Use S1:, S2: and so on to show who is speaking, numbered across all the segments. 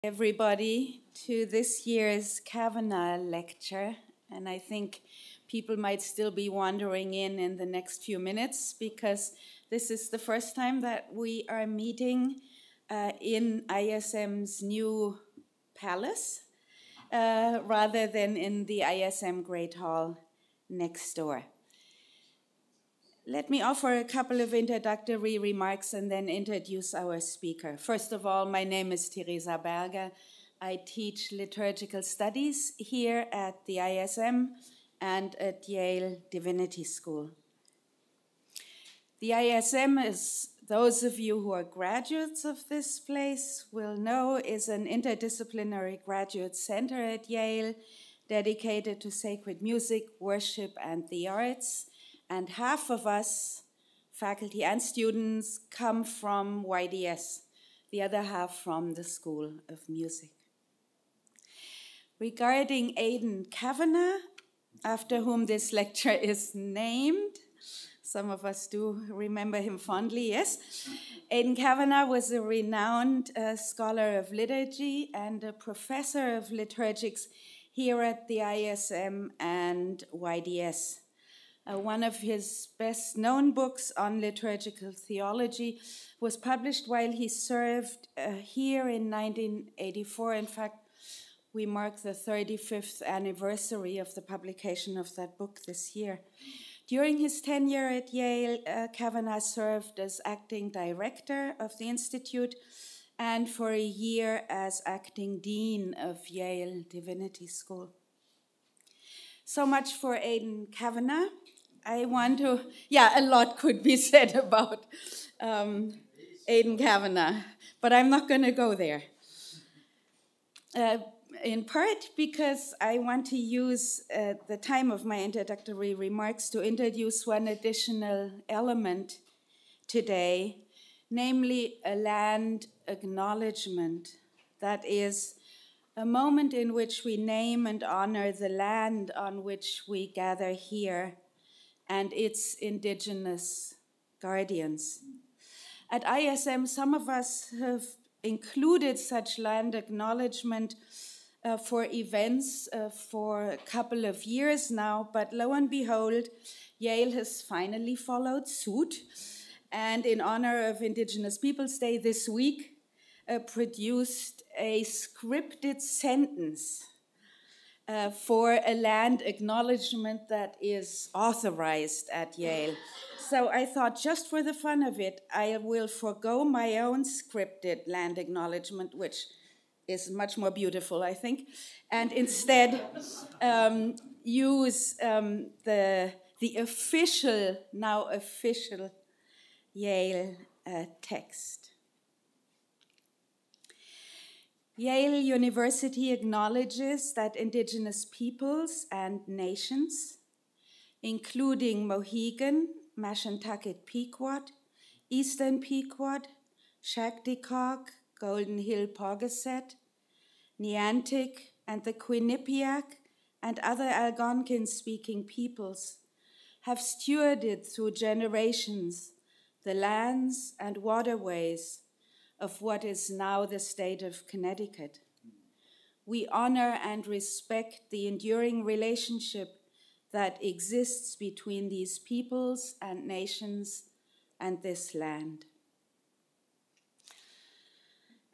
S1: Everybody to this year's Kavanagh lecture, and I think people might still be wandering in the next few minutes because this is the first time that we are meeting in ISM's new palace rather than in the ISM Great Hall next door. Let me offer a couple of introductory remarks and then introduce our speaker. First of all, my name is Teresa Berger. I teach liturgical studies here at the ISM and at Yale Divinity School. The ISM, as those of you who are graduates of this place will know, is an interdisciplinary graduate center at Yale dedicated to sacred music, worship, and the arts. And half of us, faculty and students, come from YDS, the other half from the School of Music. Regarding Aidan Kavanagh, after whom this lecture is named, some of us do remember him fondly, yes? Aidan Kavanagh was a renowned scholar of liturgy and a professor of liturgics here at the ISM and YDS. One of his best-known books on liturgical theology was published while he served here in 1984. In fact, we mark the 35th anniversary of the publication of that book this year. During his tenure at Yale, Kavanagh served as acting director of the Institute and for a year as acting dean of Yale Divinity School. So much for Aidan Kavanagh. I want to, a lot could be said about Aidan Kavanagh, but I'm not going to go there. In part because I want to use the time of my introductory remarks to introduce one additional element today, namely a land acknowledgement. That is a moment in which we name and honor the land on which we gather here and its indigenous guardians. At ISM, some of us have included such land acknowledgement for events for a couple of years now, but lo and behold, Yale has finally followed suit, and in honor of Indigenous Peoples Day this week, produced a scripted sentence for a land acknowledgement that is authorized at Yale. So I thought, just for the fun of it, I will forego my own scripted land acknowledgement, which is much more beautiful, I think, and instead use the official, now official Yale text. Yale University acknowledges that Indigenous peoples and nations, including Mohegan, Mashantucket Pequot, Eastern Pequot, Shaktiquoch, Golden Hill Paugussett, Niantic, and the Quinnipiac and other Algonquin-speaking peoples have stewarded through generations the lands and waterways of what is now the state of Connecticut. We honor and respect the enduring relationship that exists between these peoples and nations and this land.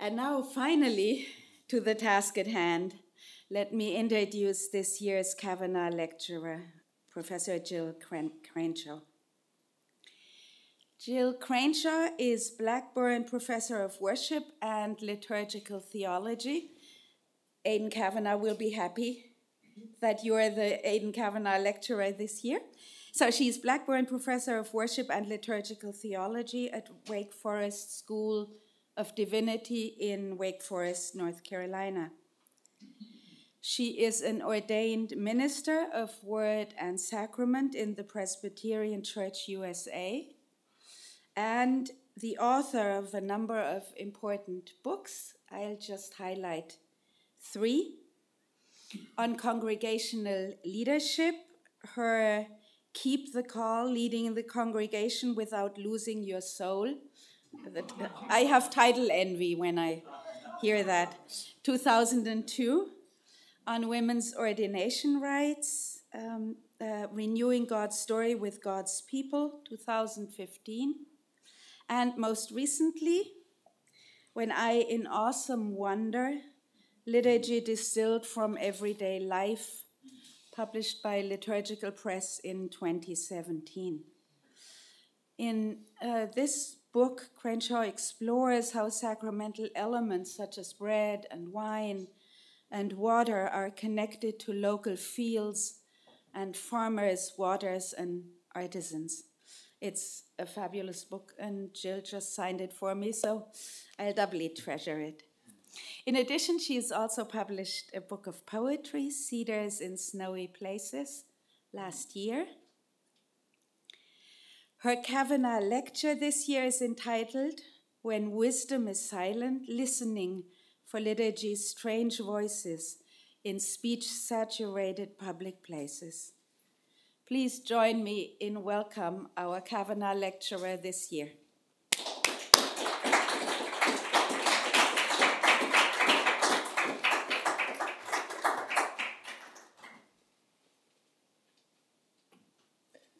S1: And now, finally, to the task at hand, let me introduce this year's Kavanagh lecturer, Professor Jill Crenshaw. Jill Crenshaw is Blackburn Professor of Worship and Liturgical Theology. Aidan Kavanagh will be happy that you are the Aidan Kavanagh lecturer this year. So she's Blackburn Professor of Worship and Liturgical Theology at Wake Forest School of Divinity in Wake Forest, North Carolina. She is an ordained minister of Word and Sacrament in the Presbyterian Church USA and the author of a number of important books. I'll just highlight 3. On congregational leadership, her Keep the Call, Leading the Congregation Without Losing Your Soul. I have title envy when I hear that. 2002, on women's ordination rights, Renewing God's Story with God's People, 2015. And most recently, When I in Awesome Wonder, Liturgy Distilled from Everyday Life, published by Liturgical Press in 2017. In this book, Crenshaw explores how sacramental elements such as bread and wine and water are connected to local fields and farmers, waters, and artisans. It's a fabulous book, and Jill just signed it for me, so I'll doubly treasure it. In addition, she has also published a book of poetry, Cedars in Snowy Places, last year. Her Kavanagh lecture this year is entitled, When Wisdom is Silent, Listening for Liturgy's Strange Voices in Speech-Saturated Public Places. Please join me in welcome our Kavanagh lecturer this year.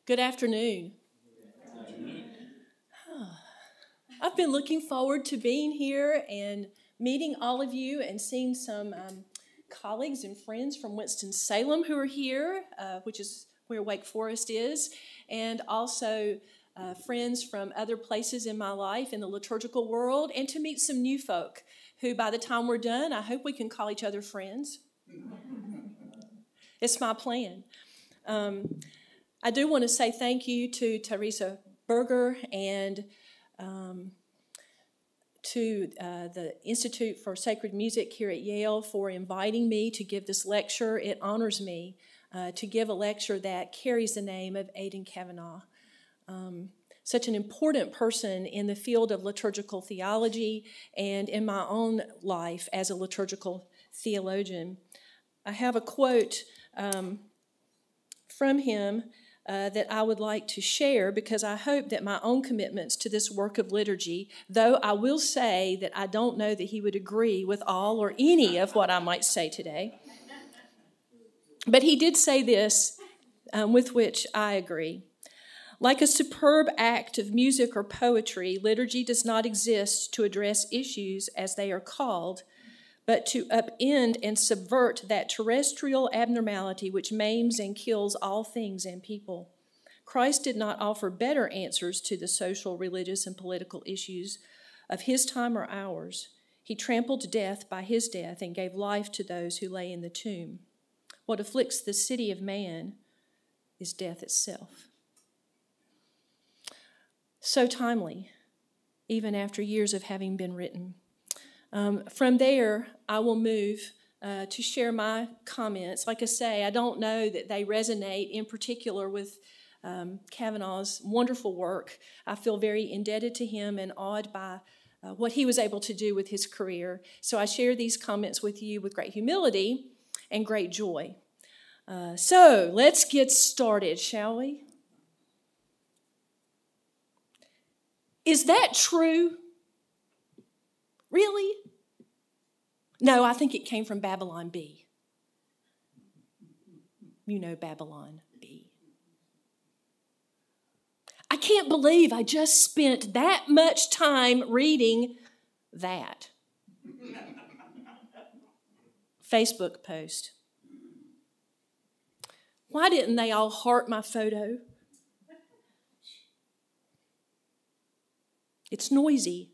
S2: Good afternoon. I've been looking forward to being here and meeting all of you and seeing some colleagues and friends from Winston-Salem who are here, which is where Wake Forest is, and also friends from other places in my life in the liturgical world, and to meet some new folk who, by the time we're done, I hope we can call each other friends. It's my plan. I do want to say thank you to Teresa Berger and to the Institute for Sacred Music here at Yale for inviting me to give this lecture. It honors me to give a lecture that carries the name of Aidan Kavanagh, such an important person in the field of liturgical theology and in my own life as a liturgical theologian. I have a quote from him that I would like to share, because I hope that my own commitments to this work of liturgy, though I will say that I don't know that he would agree with all or any of what I might say today. But he did say this, with which I agree. Like a superb act of music or poetry, liturgy does not exist to address issues as they are called, but to upend and subvert that terrestrial abnormality which maims and kills all things and people. Christ did not offer better answers to the social, religious, and political issues of his time or ours. He trampled death by his death and gave life to those who lay in the tomb. What afflicts the city of man is death itself. So timely, even after years of having been written. From there, I will move to share my comments. Like I say, I don't know that they resonate in particular with Kavanagh's wonderful work. I feel very indebted to him and awed by what he was able to do with his career. So I share these comments with you with great humility and great joy. So let's get started, shall we? Is that true? Really? No, I think it came from Babylon Bee. You know Babylon Bee. I can't believe I just spent that much time reading that. Facebook post. Why didn't they all heart my photo? It's noisy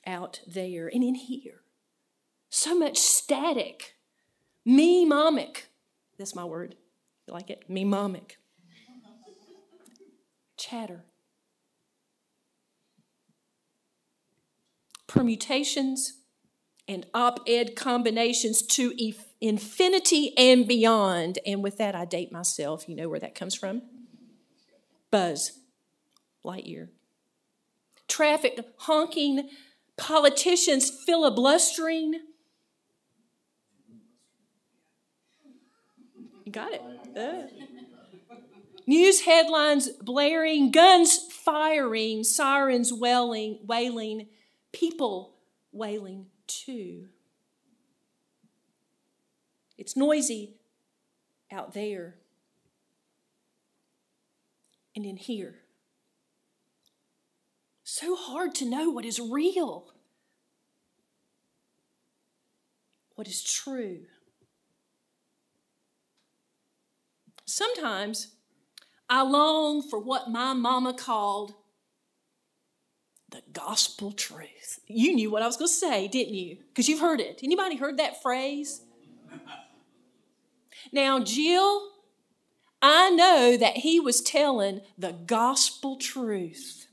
S2: out there and in here. So much static. Me-momic. That's my word. You like it? Me-momic. Chatter. Permutations and op-ed combinations to infinity and beyond. And with that, I date myself. You know where that comes from? Buzz Lightyear. Traffic honking, politicians filibustering. You got it. News headlines blaring, guns firing, sirens wailing, people wailing too. It's noisy out there and in here. So hard to know what is real, what is true. Sometimes I long for what my mama called the gospel truth. You knew what I was going to say, didn't you? Because you've heard it. Anybody heard that phrase? Now, Jill, I know that he was telling the gospel truth.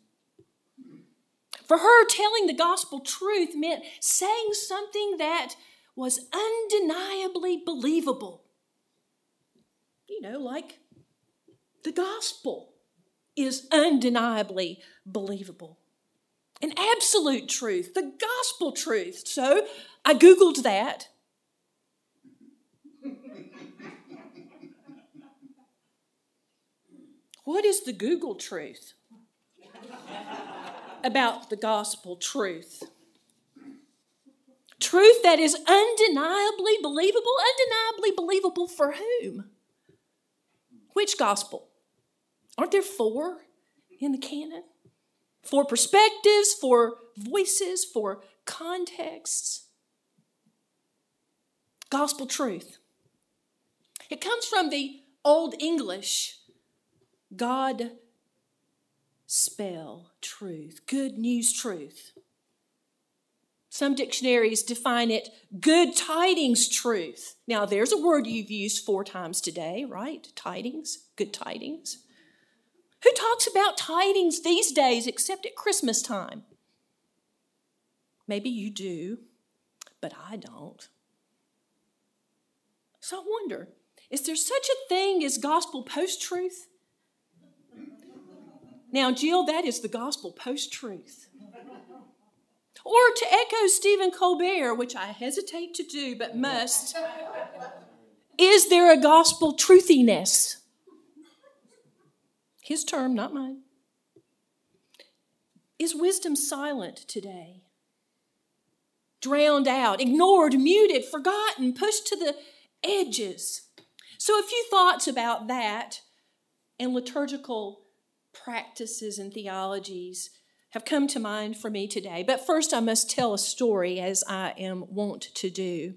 S2: For her, telling the gospel truth meant saying something that was undeniably believable. You know, like the gospel is undeniably believable. An absolute truth, the gospel truth. So I Googled that. What is the Google truth about the gospel truth? Truth that is undeniably believable. Undeniably believable for whom? Which gospel? Aren't there 4 in the canon? 4 perspectives, 4 voices, 4 contexts. Gospel truth. It comes from the Old English God spell truth, good news truth. Some dictionaries define it good tidings truth. Now, there's a word you've used 4 times today, right? Tidings, good tidings. Who talks about tidings these days except at Christmas time? Maybe you do, but I don't. So I wonder, is there such a thing as gospel post-truth? Now, Jill, that is the gospel post-truth. Or to echo Stephen Colbert, which I hesitate to do but must, is there a gospel truthiness? His term, not mine. Is wisdom silent today? Drowned out, ignored, muted, forgotten, pushed to the edges. So a few thoughts about that and liturgical practices and theologies have come to mind for me today. But first I must tell a story, as I am wont to do.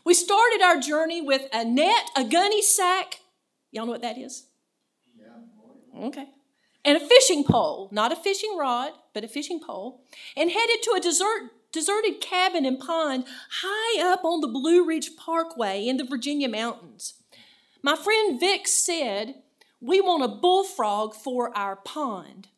S2: We started our journey with a net, a gunny sack. Y'all know what that is? Yeah. Okay. And a fishing pole, not a fishing rod, but a fishing pole, and headed to a deserted cabin and pond high up on the Blue Ridge Parkway in the Virginia mountains. My friend Vic said, "We want a bullfrog for our pond."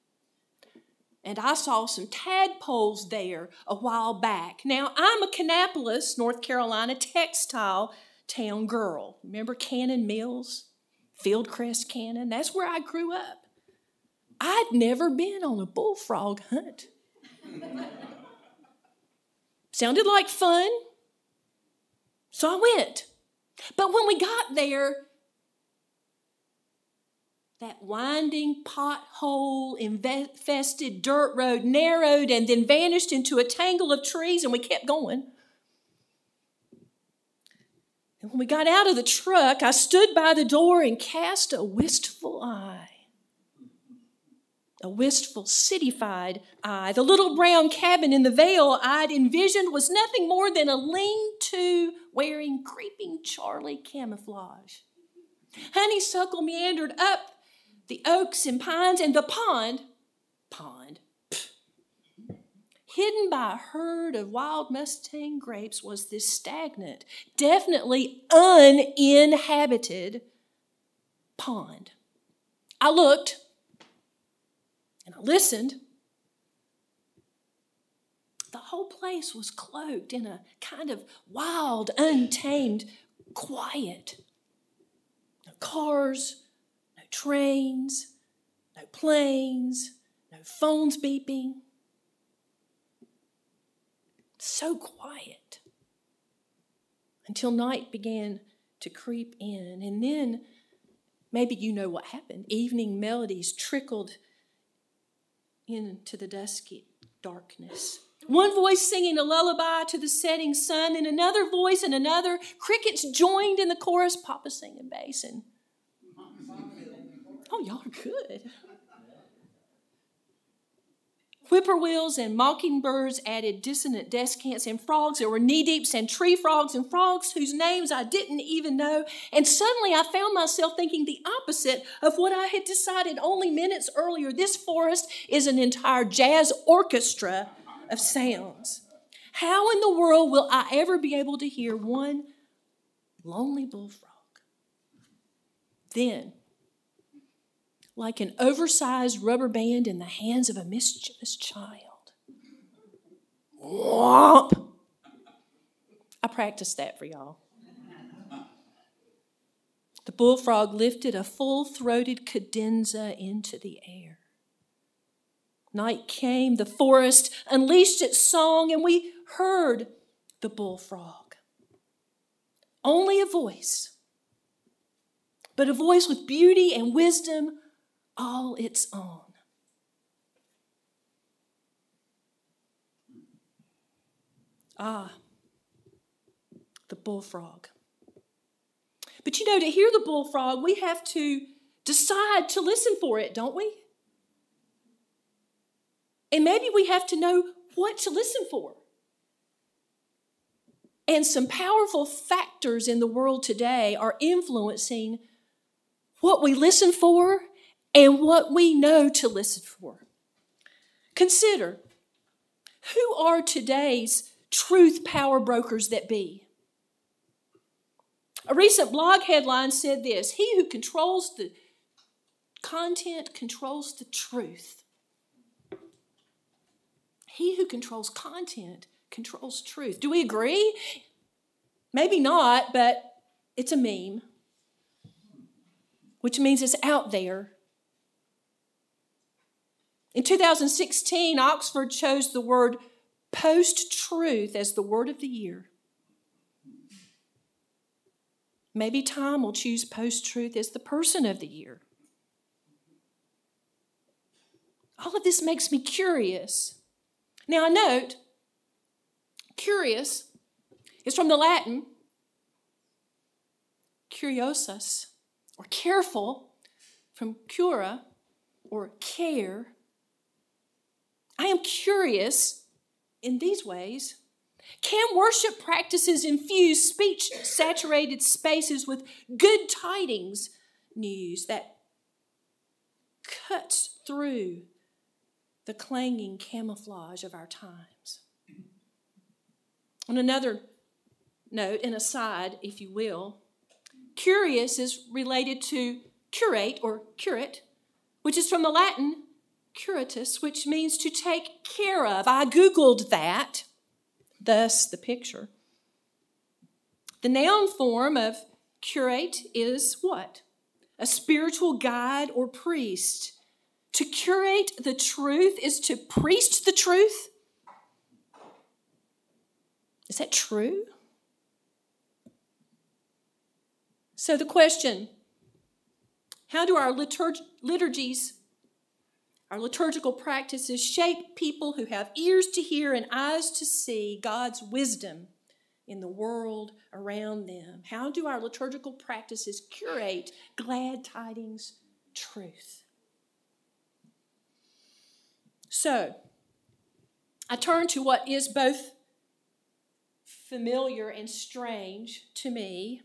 S2: And I saw some tadpoles there a while back. Now, I'm a Kannapolis, North Carolina textile town girl. Remember Cannon Mills? Fieldcrest Cannon? That's where I grew up. I'd never been on a bullfrog hunt. Sounded like fun, so I went. But when we got there, that winding, pothole-infested dirt road narrowed and then vanished into a tangle of trees, and we kept going. And when we got out of the truck, I stood by the door and cast a wistful eye. A wistful, city-fied eye. The little brown cabin in the vale I'd envisioned was nothing more than a lean-to wearing creeping Charlie camouflage. Honeysuckle meandered up the oaks and pines, and the pond, hidden by a herd of wild Mustang grapes, was this stagnant, definitely uninhabited pond. I looked and I listened. The whole place was cloaked in a kind of wild, untamed quiet. No cars, no trains, no planes, no phones beeping. So quiet until night began to creep in. And then, maybe you know what happened. Evening melodies trickled into the dusky darkness. One voice singing a lullaby to the setting sun, and another voice and another. Crickets joined in the chorus. Papa singing bass. And oh, y'all are good. Whippoorwills and mockingbirds added dissonant descants, and frogs. There were knee-deeps and tree frogs and frogs whose names I didn't even know. And suddenly I found myself thinking the opposite of what I had decided only minutes earlier. This forest is an entire jazz orchestra of sounds. How in the world will I ever be able to hear one lonely bullfrog? Then, like an oversized rubber band in the hands of a mischievous child, whomp! I practiced that for y'all. The bullfrog lifted a full-throated cadenza into the air. Night came, the forest unleashed its song, and we heard the bullfrog. Only a voice, but a voice with beauty and wisdom all its own. Ah, the bullfrog. But you know, to hear the bullfrog, we have to decide to listen for it, don't we? And maybe we have to know what to listen for. And some powerful factors in the world today are influencing what we listen for and what we know to listen for. Consider, who are today's truth power brokers that be? A recent blog headline said this: he who controls the content controls the truth. He who controls content controls truth. Do we agree? Maybe not, but it's a meme, which means it's out there. In 2016, Oxford chose the word post-truth as the word of the year. Maybe Time will choose post-truth as the person of the year. All of this makes me curious. Now, I note, curious is from the Latin curiosus, or careful, from cura, or care. I am curious in these ways. Can worship practices infuse speech-saturated spaces with good tidings news that cuts through the clanging camouflage of our times? On another note, an aside, if you will, curious is related to curate or curate, which is from the Latin curatus, which means to take care of. I Googled that, thus the picture. The noun form of curate is what? A spiritual guide or priest. To curate the truth is to priest the truth. Is that true? So the question, how do our liturgies, our liturgical practices shape people who have ears to hear and eyes to see God's wisdom in the world around them? How do our liturgical practices curate glad tidings truth? So, I turn to what is both familiar and strange to me.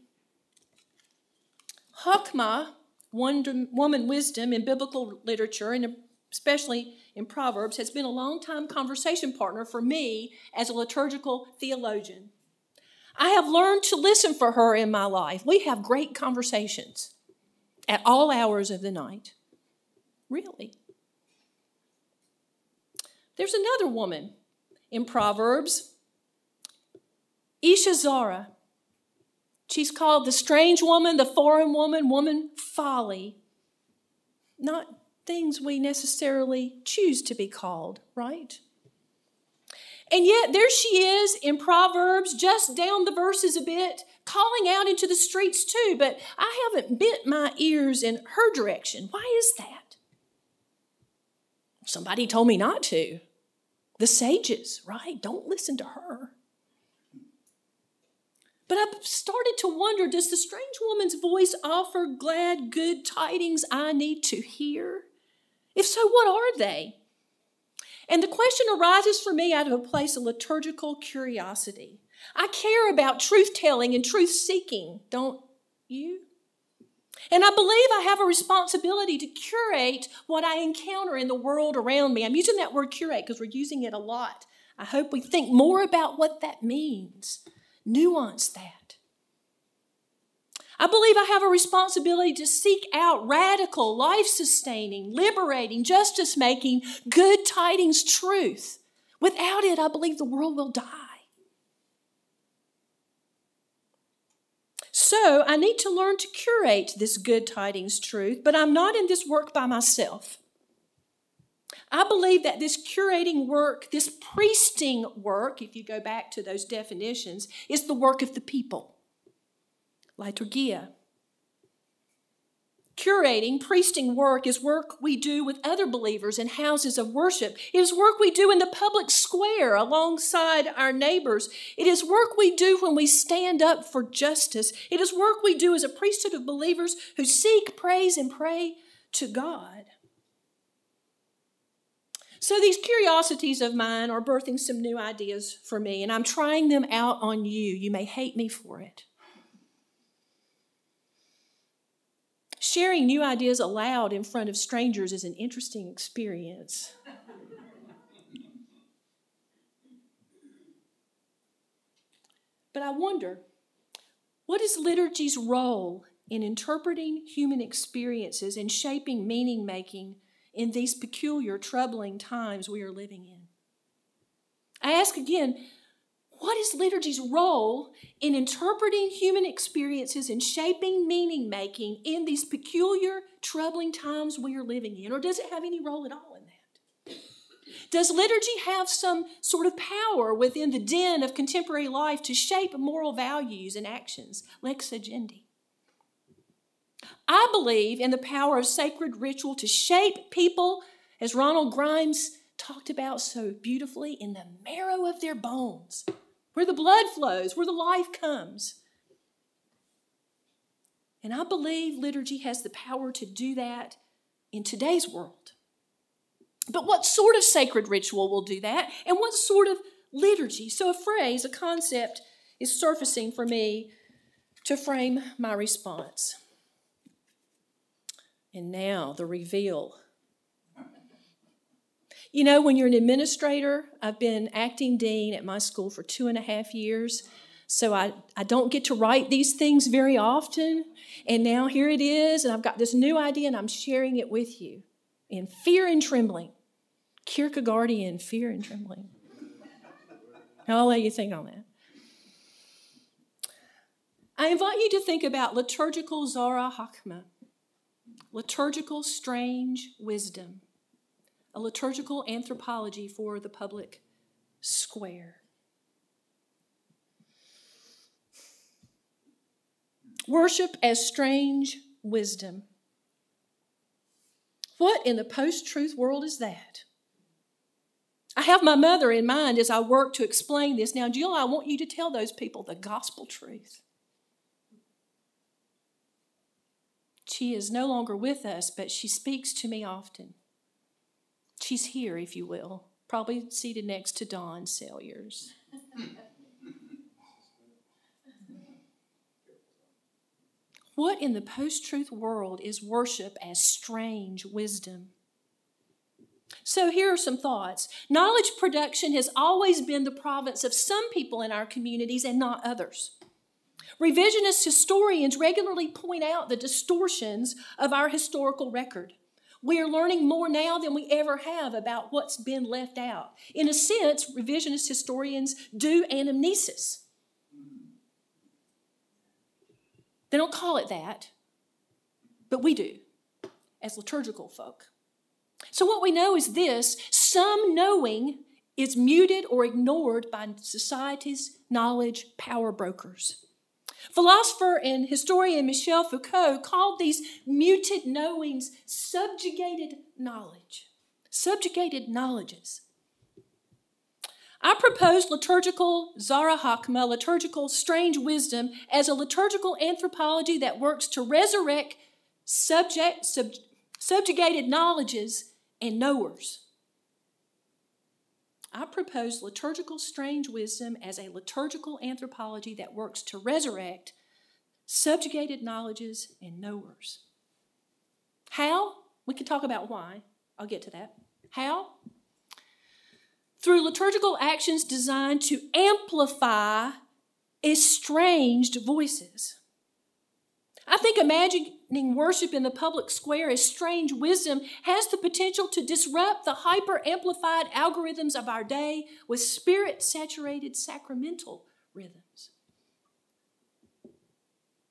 S2: Chokmah, woman wisdom in biblical literature, and especially in Proverbs, has been a long-time conversation partner for me as a liturgical theologian. I have learned to listen for her in my life. We have great conversations at all hours of the night. Really. There's another woman in Proverbs, Isha Zara. She's called the strange woman, the foreign woman, woman folly. Not things we necessarily choose to be called, right? And yet there she is in Proverbs, just down the verses a bit, calling out into the streets too, but I haven't bent my ears in her direction. Why is that? Somebody told me not to. The sages, right? Don't listen to her. But I've started to wonder, does the strange woman's voice offer glad, good tidings I need to hear? If so, what are they? And the question arises for me out of a place of liturgical curiosity. I care about truth-telling and truth-seeking, don't you? And I believe I have a responsibility to curate what I encounter in the world around me. I'm using that word curate because we're using it a lot. I hope we think more about what that means. Nuance that. I believe I have a responsibility to seek out radical, life-sustaining, liberating, justice-making, good tidings truth. Without it, I believe the world will die. So I need to learn to curate this good tidings truth, but I'm not in this work by myself. I believe that this curating work, this priesting work, if you go back to those definitions, is the work of the people. Liturgia. Curating, priesting work is work we do with other believers in houses of worship. It is work we do in the public square alongside our neighbors. It is work we do when we stand up for justice. It is work we do as a priesthood of believers who seek, praise, and pray to God. So these curiosities of mine are birthing some new ideas for me, and I'm trying them out on you. You may hate me for it. Sharing new ideas aloud in front of strangers is an interesting experience. But I wonder, what is liturgy's role in interpreting human experiences and shaping meaning-making in these peculiar, troubling times we are living in? I ask again, what is liturgy's role in interpreting human experiences and shaping meaning-making in these peculiar, troubling times we are living in? Or does it have any role at all in that? Does liturgy have some sort of power within the den of contemporary life to shape moral values and actions? Lex agendi. I believe in the power of sacred ritual to shape people, as Ronald Grimes talked about so beautifully, in the marrow of their bones, where the blood flows, where the life comes. And I believe liturgy has the power to do that in today's world. But what sort of sacred ritual will do that? And what sort of liturgy? So a phrase, a concept is surfacing for me to frame my response. And now the reveal. You know, when you're an administrator, I've been acting dean at my school for 2.5 years, so I don't get to write these things very often. And now here it is, and I've got this new idea, and I'm sharing it with you in fear and trembling. Kierkegaardian fear and trembling. I'll let you think on that. I invite you to think about liturgical Zara Hakma, liturgical strange wisdom, a liturgical anthropology for the public square. Worship as strange wisdom. What in the post-truth world is that? I have my mother in mind as I work to explain this. Now, Jill, I want you to tell those people the gospel truth. She is no longer with us, but she speaks to me often. She's here, if you will, probably seated next to Dawn Salyers. What in the post-truth world is worship as strange wisdom? So here are some thoughts. Knowledge production has always been the province of some people in our communities and not others. Revisionist historians regularly point out the distortions of our historical record. We are learning more now than we ever have about what's been left out. In a sense, revisionist historians do anamnesis. They don't call it that, but we do, as liturgical folk. So what we know is this: some knowing is muted or ignored by society's knowledge power brokers. Philosopher and historian Michel Foucault called these muted knowings subjugated knowledge, subjugated knowledges. I propose liturgical Zara Hakma, liturgical strange wisdom, as a liturgical anthropology that works to resurrect subjugated knowledges and knowers. I propose liturgical strange wisdom as a liturgical anthropology that works to resurrect subjugated knowledges and knowers. How? We can talk about why. I'll get to that. How? Through liturgical actions designed to amplify estranged voices. I think imagining worship in the public square as strange wisdom has the potential to disrupt the hyper-amplified algorithms of our day with spirit-saturated sacramental rhythms.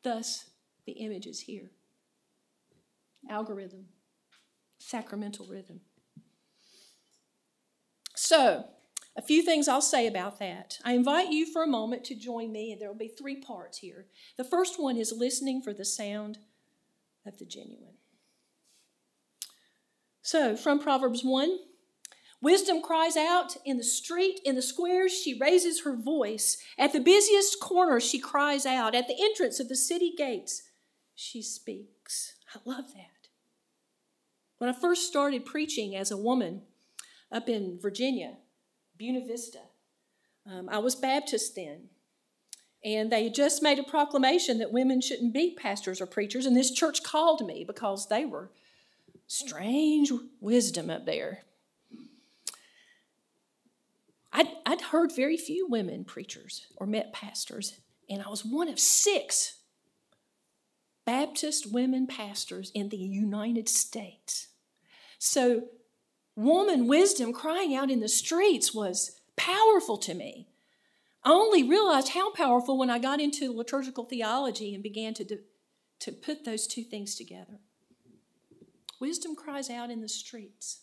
S2: Thus, the image is here. Algorithm, sacramental rhythm. So, a few things I'll say about that. I invite you for a moment to join me, and there will be 3 parts here. The first one is listening for the sound of the genuine. So, from Proverbs 1, wisdom cries out in the street, in the squares, she raises her voice. At the busiest corner, she cries out. At the entrance of the city gates, she speaks. I love that. When I first started preaching as a woman up in Virginia, Buena Vista, I was Baptist then. And they had just made a proclamation that women shouldn't be pastors or preachers. And this church called me because they were strange wisdom up there. I'd heard very few women preachers or met pastors. And I was one of 6 Baptist women pastors in the United States. So woman wisdom crying out in the streets was powerful to me. I only realized how powerful when I got into liturgical theology and began to put those 2 things together. Wisdom cries out in the streets.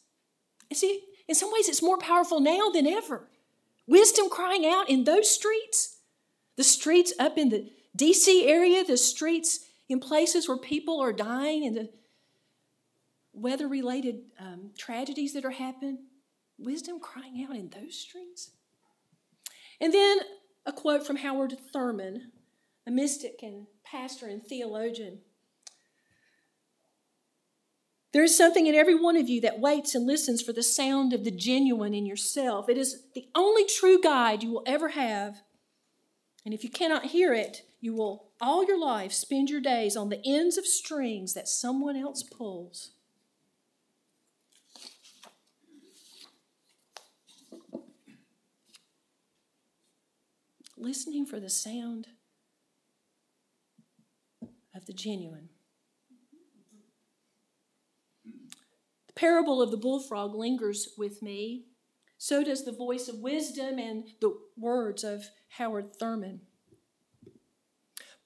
S2: And see, in some ways it's more powerful now than ever. Wisdom crying out in those streets, the streets up in the D.C. area, the streets in places where people are dying and the weather-related tragedies that are happening. Wisdom crying out in those streets. And then a quote from Howard Thurman, a mystic and pastor and theologian. There is something in every one of you that waits and listens for the sound of the genuine in yourself. It is the only true guide you will ever have. And if you cannot hear it, you will all your life spend your days on the ends of strings that someone else pulls. Listening for the sound of the genuine. The parable of the bullfrog lingers with me. So does the voice of wisdom and the words of Howard Thurman.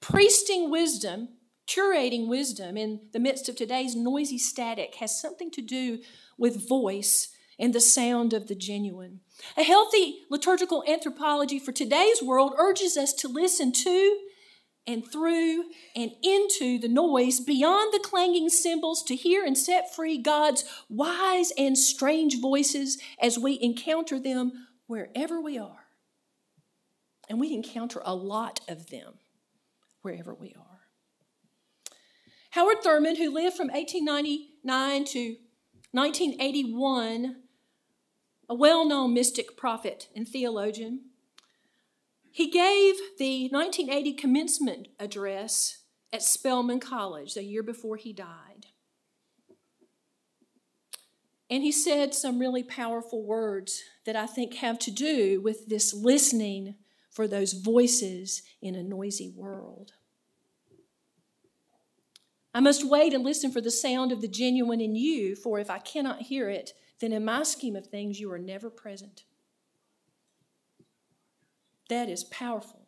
S2: Priesting wisdom, curating wisdom in the midst of today's noisy static has something to do with voice and the sound of the genuine. A healthy liturgical anthropology for today's world urges us to listen to and through and into the noise beyond the clanging cymbals to hear and set free God's wise and strange voices as we encounter them wherever we are. And we encounter a lot of them wherever we are. Howard Thurman, who lived from 1899 to 1981, a well-known mystic prophet and theologian, he gave the 1980 commencement address at Spelman College the year before he died. And he said some really powerful words that I think have to do with this listening for those voices in a noisy world. I must wait and listen for the sound of the genuine in you, for if I cannot hear it, then in my scheme of things, you are never present. That is powerful.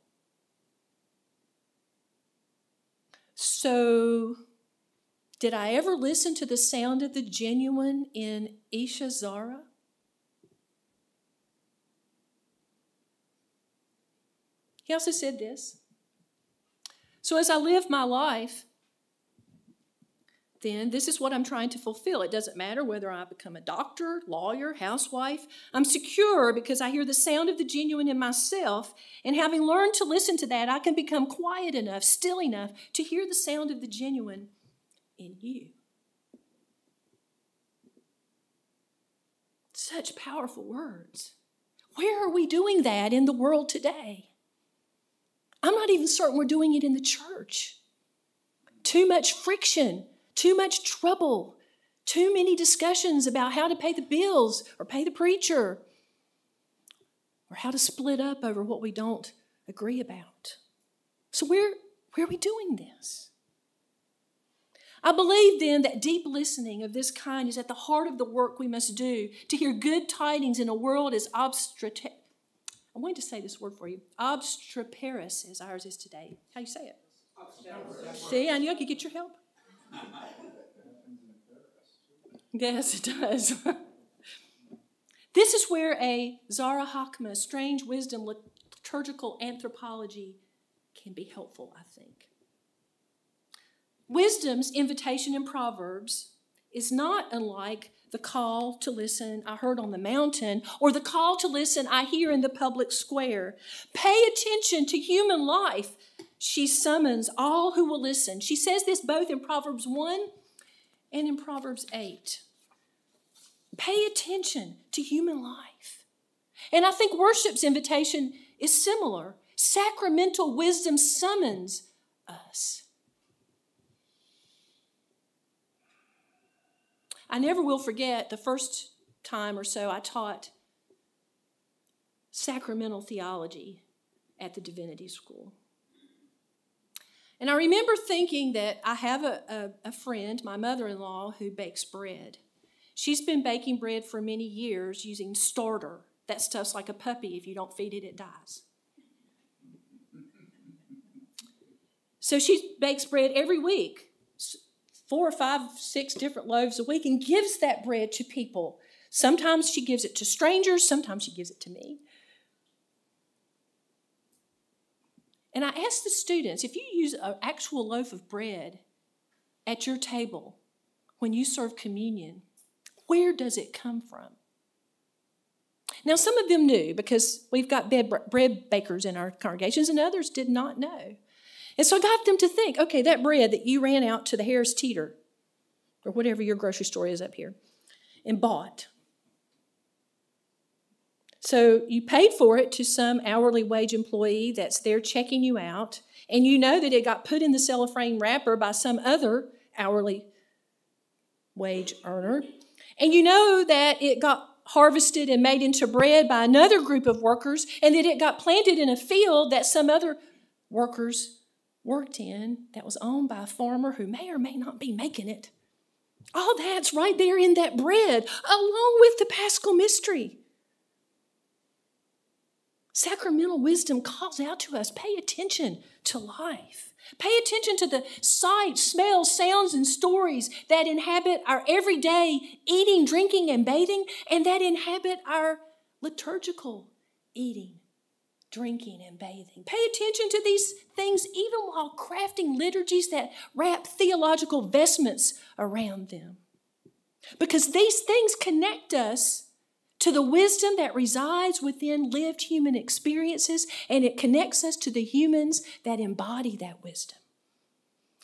S2: So, did I ever listen to the sound of the genuine in Isha Zara? He also said this. So as I live my life, then this is what I'm trying to fulfill. It doesn't matter whether I become a doctor, lawyer, housewife. I'm secure because I hear the sound of the genuine in myself, and having learned to listen to that, I can become quiet enough, still enough to hear the sound of the genuine in you. Such powerful words. Where are we doing that in the world today? I'm not even certain we're doing it in the church. Too much friction, too much trouble, too many discussions about how to pay the bills or pay the preacher, or how to split up over what we don't agree about. So where are we doing this? I believe then that deep listening of this kind is at the heart of the work we must do to hear good tidings in a world as I'm going to say this word for you. Obstreperous as ours is today. How do you say it? See, I knew I could get your help. Yes, it does. This is where a Zara Hakma, strange wisdom, liturgical anthropology can be helpful, I think. Wisdom's invitation in Proverbs is not unlike the call to listen I heard on the mountain or the call to listen I hear in the public square. Pay attention to human life. She summons all who will listen. She says this both in Proverbs 1 and in Proverbs 8. Pay attention to human life. And I think worship's invitation is similar. Sacramental wisdom summons us. I never will forget the first time or so I taught sacramental theology at the Divinity School. And I remember thinking that I have a friend, my mother-in-law, who bakes bread. She's been baking bread for many years using starter. That stuff's like a puppy. If you don't feed it, it dies. So she bakes bread every week, 4 or 5, 6 different loaves a week, and gives that bread to people. Sometimes she gives it to strangers, sometimes she gives it to me. And I asked the students, if you use an actual loaf of bread at your table when you serve communion, where does it come from? Now, some of them knew because we've got bread bakers in our congregations, and others did not know. And so I got them to think, okay, that bread that you ran out to the Harris Teeter, or whatever your grocery store is up here, and bought. So you paid for it to some hourly wage employee that's there checking you out, and you know that it got put in the cellophane wrapper by some other hourly wage earner, and you know that it got harvested and made into bread by another group of workers, and that it got planted in a field that some other workers worked in that was owned by a farmer who may or may not be making it. All that's right there in that bread, along with the Paschal mystery. Sacramental wisdom calls out to us, pay attention to life. Pay attention to the sights, smells, sounds, and stories that inhabit our everyday eating, drinking, and bathing, and that inhabit our liturgical eating, drinking, and bathing. Pay attention to these things even while crafting liturgies that wrap theological vestments around them. Because these things connect us to the wisdom that resides within lived human experiences, and it connects us to the humans that embody that wisdom.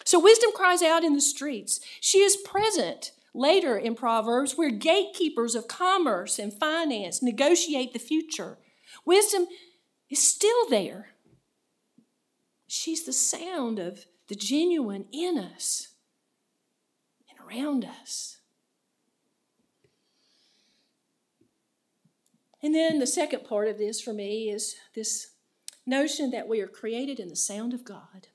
S2: So wisdom cries out in the streets. She is present later in Proverbs where gatekeepers of commerce and finance negotiate the future. Wisdom is still there. She's the sound of the genuine in us and around us. And then the second part of this for me is this notion that we are created in the sound of God.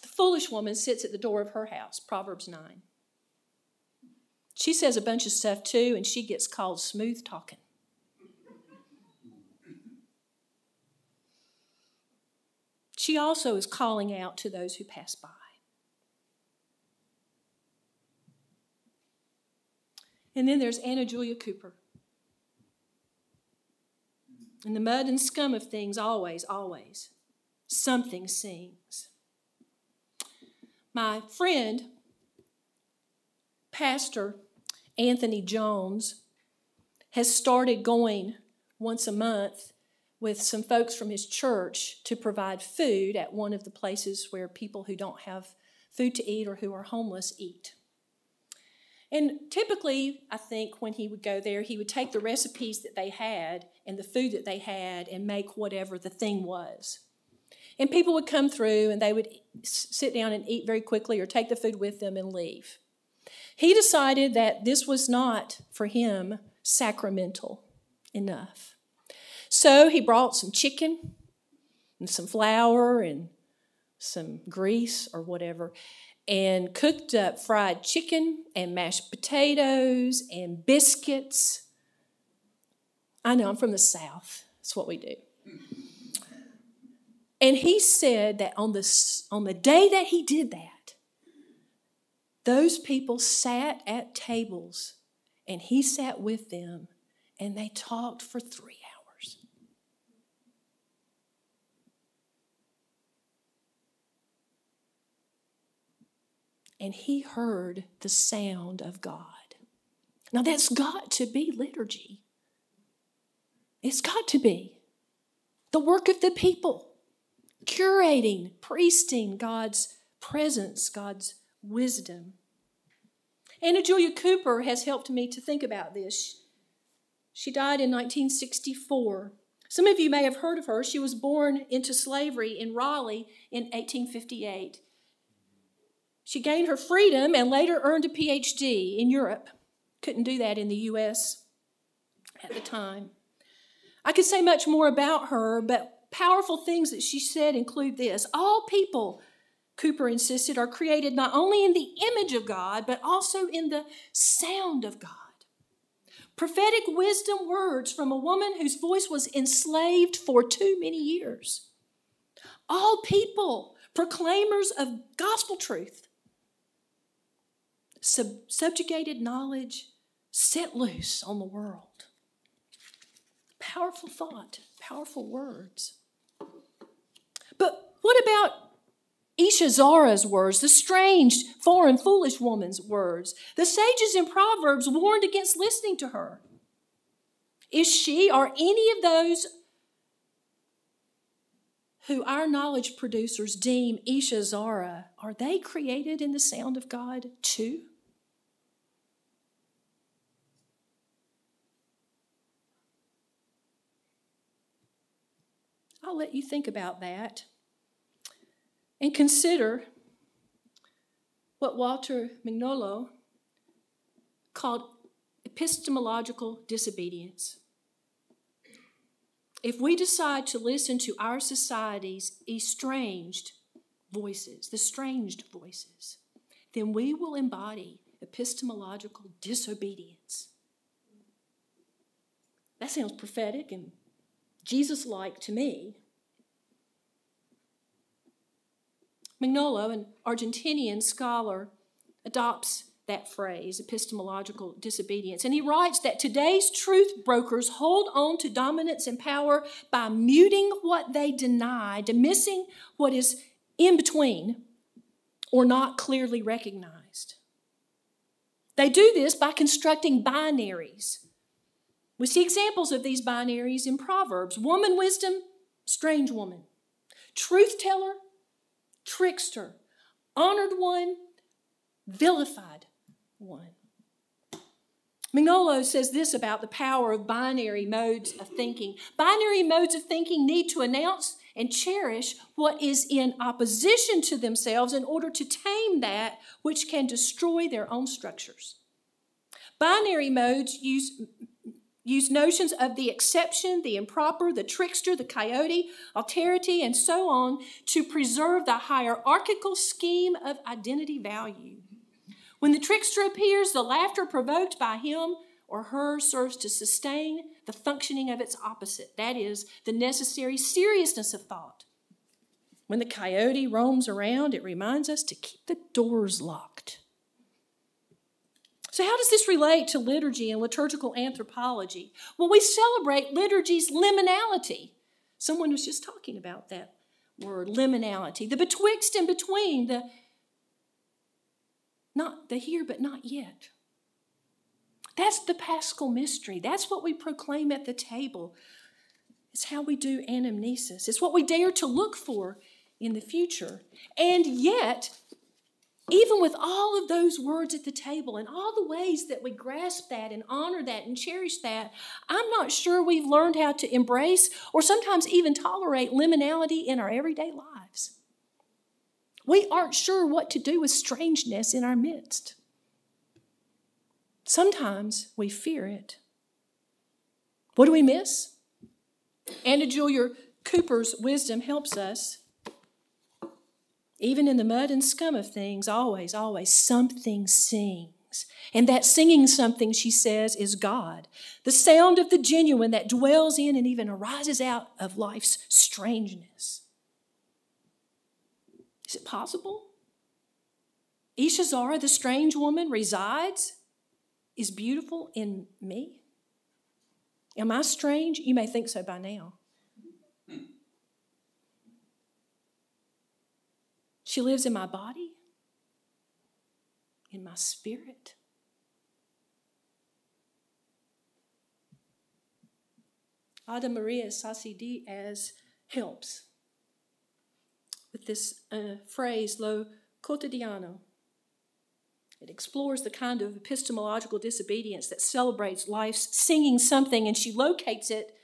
S2: The foolish woman sits at the door of her house, Proverbs 9. She says a bunch of stuff too, and she gets called smooth talking. She also is calling out to those who pass by. And then there's Anna Julia Cooper. In the mud and scum of things, always, something sings. My friend, Pastor Anthony Jones, has started going once a month with some folks from his church to provide food at one of the places where people who don't have food to eat or who are homeless eat. And typically, I think when he would go there, he would take the recipes that they had and the food that they had and make whatever the thing was. And people would come through and they would sit down and eat very quickly or take the food with them and leave. He decided that this was not, for him, sacramental enough. So he brought some chicken and some flour and some grease or whatever and cooked up fried chicken and mashed potatoes and biscuits. I know, I'm from the South. That's what we do. And he said that on the day that he did that, those people sat at tables and he sat with them and they talked for 3 hours. And he heard the sound of God. Now that's got to be liturgy. It's got to be the work of the people, curating, priesting God's presence, God's wisdom. Anna Julia Cooper has helped me to think about this. She died in 1964. Some of you may have heard of her. She was born into slavery in Raleigh in 1858. She gained her freedom and later earned a PhD in Europe. Couldn't do that in the U.S. at the time. I could say much more about her, but powerful things that she said include this. All people, Cooper insisted, are created not only in the image of God, but also in the sound of God. Prophetic wisdom words from a woman whose voice was enslaved for too many years. All people, proclaimers of gospel truth. Subjugated knowledge set loose on the world. Powerful thought, powerful words. But what about Isha Zara's words, the strange, foreign, foolish woman's words? The sages in Proverbs warned against listening to her. Is she or any of those who our knowledge producers deem Isha Zara, are they created in the sound of God too? I'll let you think about that and consider what Walter Mignolo called epistemological disobedience. If we decide to listen to our society's estranged voices, the stranged voices, then we will embody epistemological disobedience. That sounds prophetic and Jesus-like to me. Mignolo, an Argentinian scholar, adopts that phrase, epistemological disobedience. And he writes that today's truth brokers hold on to dominance and power by muting what they deny, dismissing what is in between or not clearly recognized. They do this by constructing binaries. We see examples of these binaries in Proverbs. Woman wisdom, strange woman. Truth teller, trickster. Honored one, vilified one. Mignolo says this about the power of binary modes of thinking. Binary modes of thinking need to announce and cherish what is in opposition to themselves in order to tame that which can destroy their own structures. Binary modes use notions of the exception, the improper, the trickster, the coyote, alterity, and so on to preserve the hierarchical scheme of identity value. When the trickster appears, the laughter provoked by him or her serves to sustain the functioning of its opposite, that is, the necessary seriousness of thought. When the coyote roams around, it reminds us to keep the doors locked. So how does this relate to liturgy and liturgical anthropology? Well, we celebrate liturgy's liminality. Someone was just talking about that word, liminality. The betwixt and between, the Not the here, but not yet. That's the Paschal mystery. That's what we proclaim at the table. It's how we do anamnesis. It's what we dare to look for in the future. And yet, even with all of those words at the table and all the ways that we grasp that and honor that and cherish that, I'm not sure we've learned how to embrace or sometimes even tolerate liminality in our everyday lives. We aren't sure what to do with strangeness in our midst. Sometimes we fear it. What do we miss? Anna Julia Cooper's wisdom helps us. Even in the mud and scum of things, always, always, something sings. And that singing something, she says, is God. The sound of the genuine that dwells in and even arises out of life's strangeness. Is it possible? Isha Zara, the strange woman, resides, is beautiful in me? Am I strange? You may think so by now. She lives in my body, in my spirit. Ada Maria Sassi Diaz helps with this phrase, lo cotidiano. It explores the kind of epistemological disobedience that celebrates life's singing something, and she locates it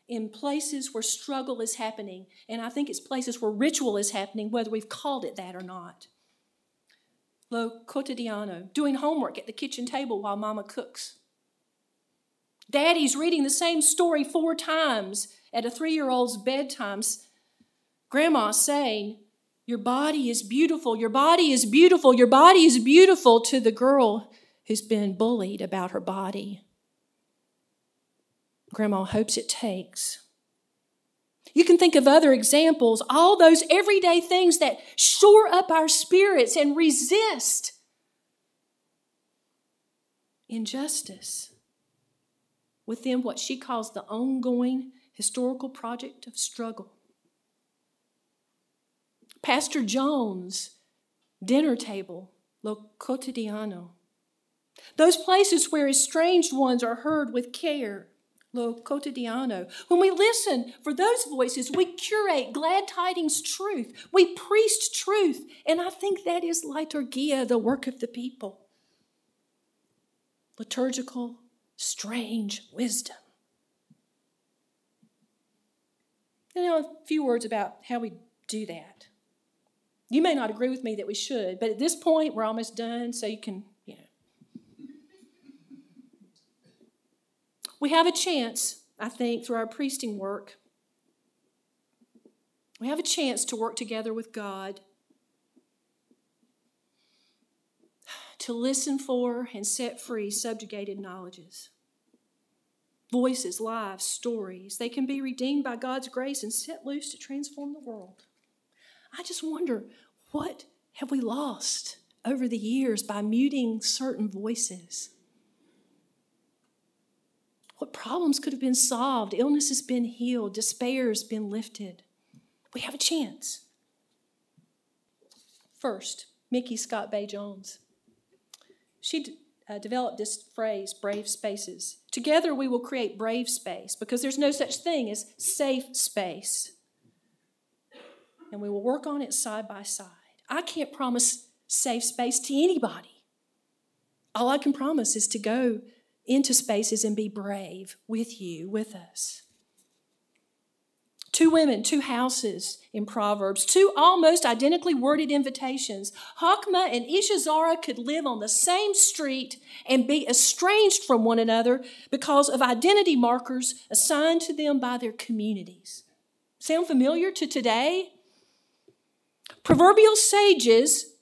S2: in places where struggle is happening. And I think it's places where ritual is happening, whether we've called it that or not. Lo cotidiano, doing homework at the kitchen table while Mama cooks. Daddy's reading the same story 4 times at a 3-year-old's bedtime. Grandma saying, your body is beautiful, your body is beautiful, your body is beautiful to the girl who's been bullied about her body. Grandma hopes it takes. You can think of other examples, all those everyday things that shore up our spirits and resist injustice within what she calls the ongoing historical project of struggle. Pastor Jones' dinner table, lo cotidiano. Those places where estranged ones are heard with care, lo cotidiano. When we listen for those voices, we curate glad tidings truth. We priest truth. And I think that is liturgia, the work of the people. Liturgical, strange wisdom. And now a few words about how we do that. You may not agree with me that we should, but at this point, we're almost done, so you can, We have a chance, I think, through our priesting work. We have a chance to work together with God, to listen for and set free subjugated knowledges. Voices, lives, stories, they can be redeemed by God's grace and set loose to transform the world. I just wonder, what have we lost over the years by muting certain voices? What problems could have been solved? Illness has been healed. Despair has been lifted. We have a chance. First, Mickey Scott Bay Jones. She developed this phrase, brave spaces. Together we will create brave space because there's no such thing as safe space. And we will work on it side by side. I can't promise safe space to anybody. All I can promise is to go into spaces and be brave with you, with us. 2 women, 2 houses in Proverbs, 2 almost identically worded invitations. Hakma and Isha Zara could live on the same street and be estranged from one another because of identity markers assigned to them by their communities. Sound familiar to today? Proverbial sages,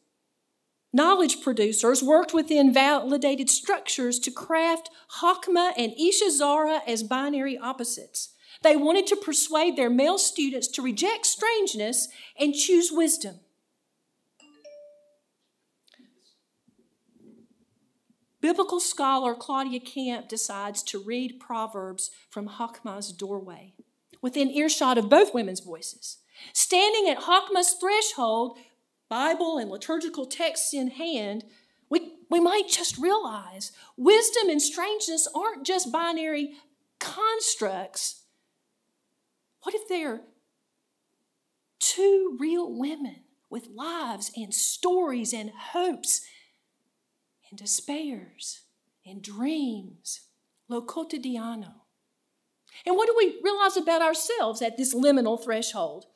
S2: knowledge producers, worked within validated structures to craft Hakma and Isha Zara as binary opposites. They wanted to persuade their male students to reject strangeness and choose wisdom. Biblical scholar Claudia Camp decides to read Proverbs from Hakma's doorway, within earshot of both women's voices. Standing at Hakma's threshold, Bible and liturgical texts in hand, we might just realize wisdom and strangeness aren't just binary constructs. What if they're two real women with lives and stories and hopes and despairs and dreams, lo cotidiano? And what do we realize about ourselves at this liminal threshold?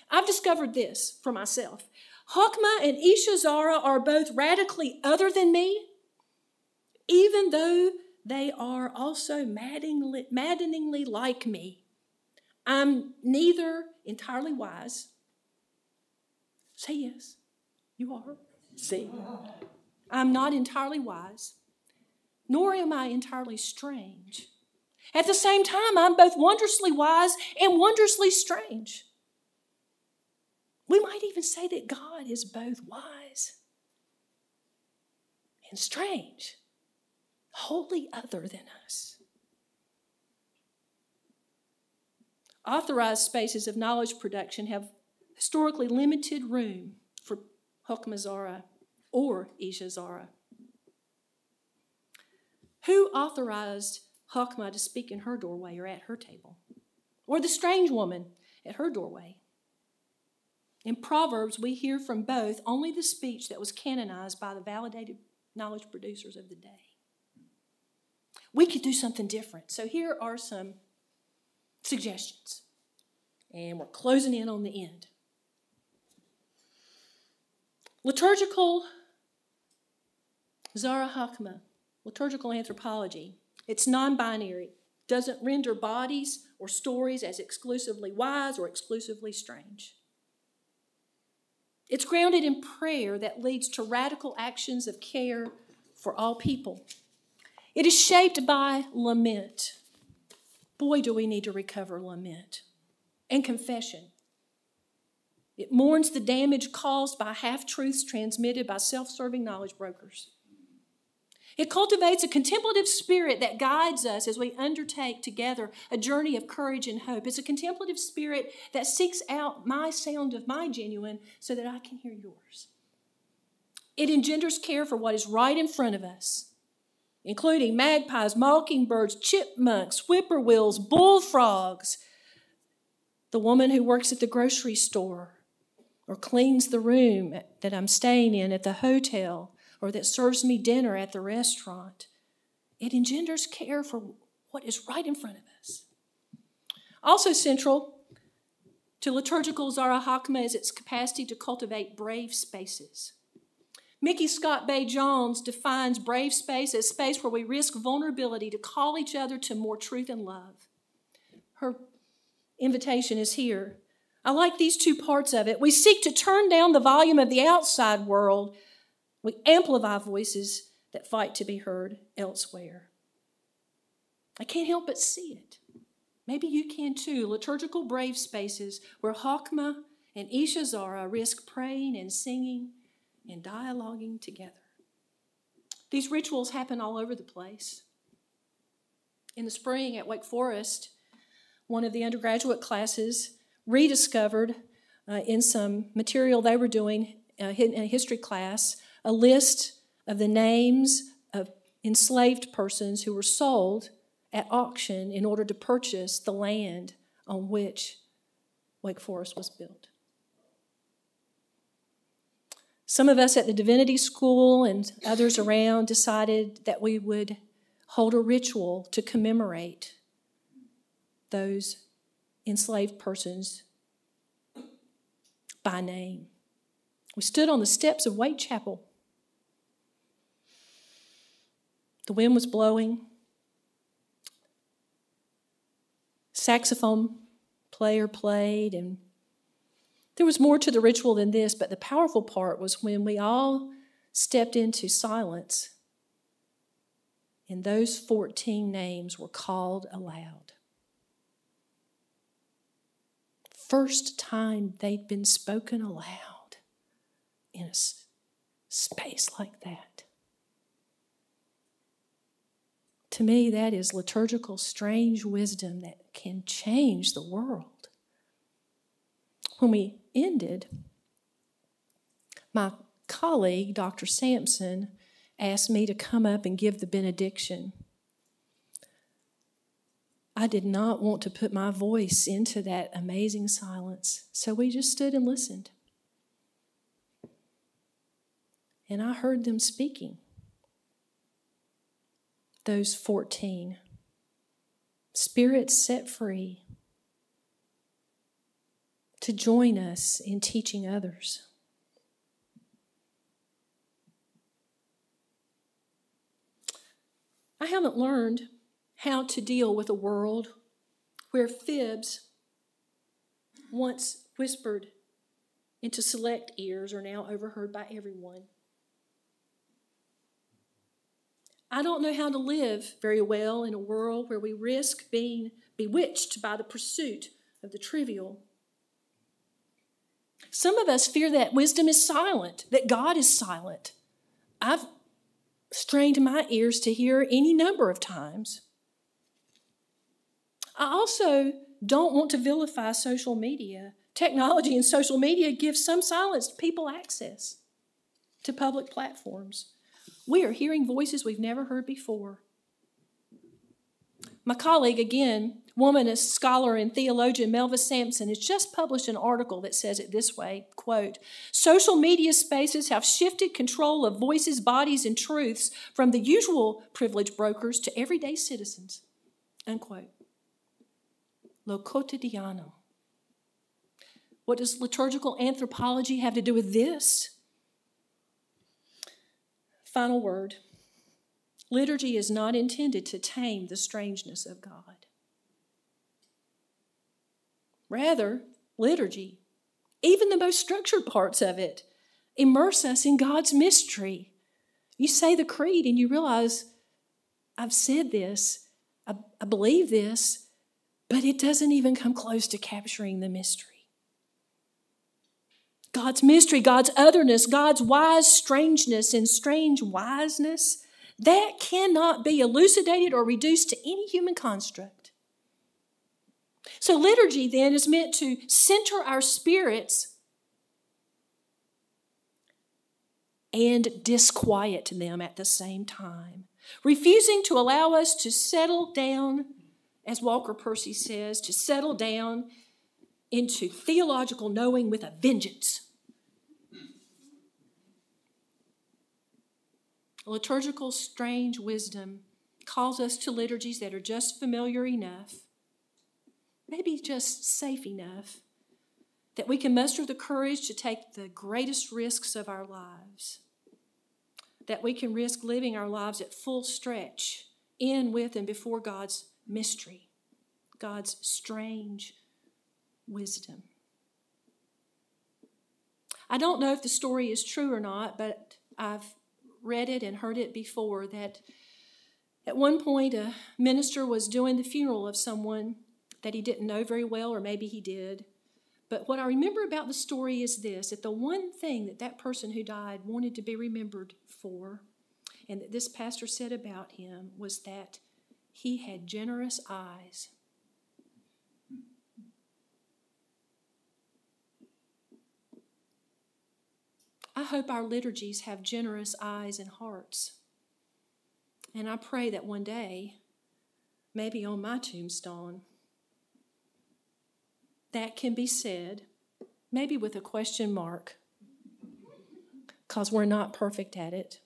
S2: I've discovered this for myself. Chokmah and Isha Zara are both radically other than me, even though they are also maddeningly like me. I'm neither entirely wise. Say yes, you are. See, I'm not entirely wise, nor am I entirely strange. At the same time, I'm both wondrously wise and wondrously strange. We might even say that God is both wise and strange, wholly other than us. Authorized spaces of knowledge production have historically limited room for Chokmah Zara or Isha Zara. Who authorized Chokmah to speak in her doorway or at her table? Or the strange woman at her doorway? In Proverbs, we hear from both only the speech that was canonized by the validated knowledge producers of the day. We could do something different. So here are some suggestions. And we're closing in on the end. Liturgical Zara Chokmah, liturgical anthropology. It's non-binary. Doesn't render bodies or stories as exclusively wise or exclusively strange. It's grounded in prayer that leads to radical actions of care for all people. It is shaped by lament. Boy, do we need to recover lament. And confession. It mourns the damage caused by half-truths transmitted by self-serving knowledge brokers. It cultivates a contemplative spirit that guides us as we undertake together a journey of courage and hope. It's a contemplative spirit that seeks out my sound of my genuine so that I can hear yours. It engenders care for what is right in front of us, including magpies, mockingbirds, chipmunks, whippoorwills, bullfrogs, the woman who works at the grocery store or cleans the room that I'm staying in at the hotel, or that serves me dinner at the restaurant. It engenders care for what is right in front of us. Also central to liturgical Zara Chokmah is its capacity to cultivate brave spaces. Mickey Scott Bay Jones defines brave space as space where we risk vulnerability to call each other to more truth and love. Her invitation is here. I like these two parts of it. We seek to turn down the volume of the outside world. We amplify voices that fight to be heard elsewhere. I can't help but see it. Maybe you can too. Liturgical brave spaces where Chokmah and Isha Zara risk praying and singing and dialoguing together. These rituals happen all over the place. In the spring at Wake Forest, one of the undergraduate classes rediscovered in some material they were doing in a history class a list of the names of enslaved persons who were sold at auction in order to purchase the land on which Wake Forest was built. Some of us at the Divinity School and others around decided that we would hold a ritual to commemorate those enslaved persons by name. We stood on the steps of Wake Chapel. The wind was blowing. Saxophone player played, and there was more to the ritual than this, but the powerful part was when we all stepped into silence and those 14 names were called aloud. First time they'd been spoken aloud in a space like that. To me, that is liturgical, strange wisdom that can change the world. When we ended, my colleague, Dr. Sampson, asked me to come up and give the benediction, I did not want to put my voice into that amazing silence. So we just stood and listened. And I heard them speaking. Those 14. Spirits set free to join us in teaching others. I haven't learned how to deal with a world where fibs, once whispered into select ears, are now overheard by everyone. I don't know how to live very well in a world where we risk being bewitched by the pursuit of the trivial. Some of us fear that wisdom is silent, that God is silent. I've strained my ears to hear any number of times. I also don't want to vilify social media. Technology and social media give some silenced people access to public platforms. We are hearing voices we've never heard before. My colleague, again, womanist, scholar, and theologian Melva Sampson has just published an article that says it this way, quote, "Social media spaces have shifted control of voices, bodies, and truths from the usual privileged brokers to everyday citizens," unquote. Lo quotidiano. What does liturgical anthropology have to do with this? Final word. Liturgy is not intended to tame the strangeness of God. Rather, liturgy, even the most structured parts of it, immerse us in God's mystery. You say the creed and you realize, I've said this, I believe this, but it doesn't even come close to capturing the mystery. God's mystery, God's otherness, God's wise strangeness and strange wiseness, that cannot be elucidated or reduced to any human construct. So liturgy then is meant to center our spirits and disquiet them at the same time, refusing to allow us to settle down, as Walker Percy says, to settle down into theological knowing with a vengeance. Liturgical strange wisdom calls us to liturgies that are just familiar enough, maybe just safe enough, that we can muster the courage to take the greatest risks of our lives, that we can risk living our lives at full stretch in, with, and before God's mystery, God's strange wisdom. I don't know if the story is true or not, but I've read it and heard it before, that at one point a minister was doing the funeral of someone that he didn't know very well, or maybe he did. But what I remember about the story is this, that the one thing that that person who died wanted to be remembered for, and that this pastor said about him, was that he had generous eyes. I hope our liturgies have generous eyes and hearts. And I pray that one day, maybe on my tombstone, that can be said, maybe with a question mark, because we're not perfect at it.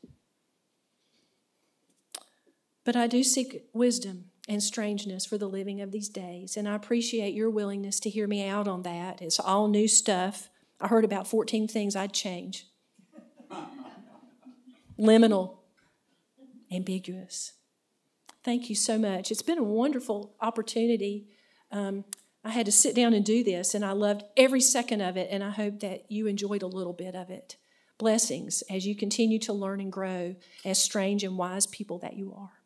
S2: But I do seek wisdom and strangeness for the living of these days, and I appreciate your willingness to hear me out on that. It's all new stuff. I heard about 14 things I'd change. Liminal, ambiguous. Thank you so much. It's been a wonderful opportunity. I had to sit down and do this, and I loved every second of it, and I hope that you enjoyed a little bit of it. Blessings as you continue to learn and grow as strange and wise people that you are.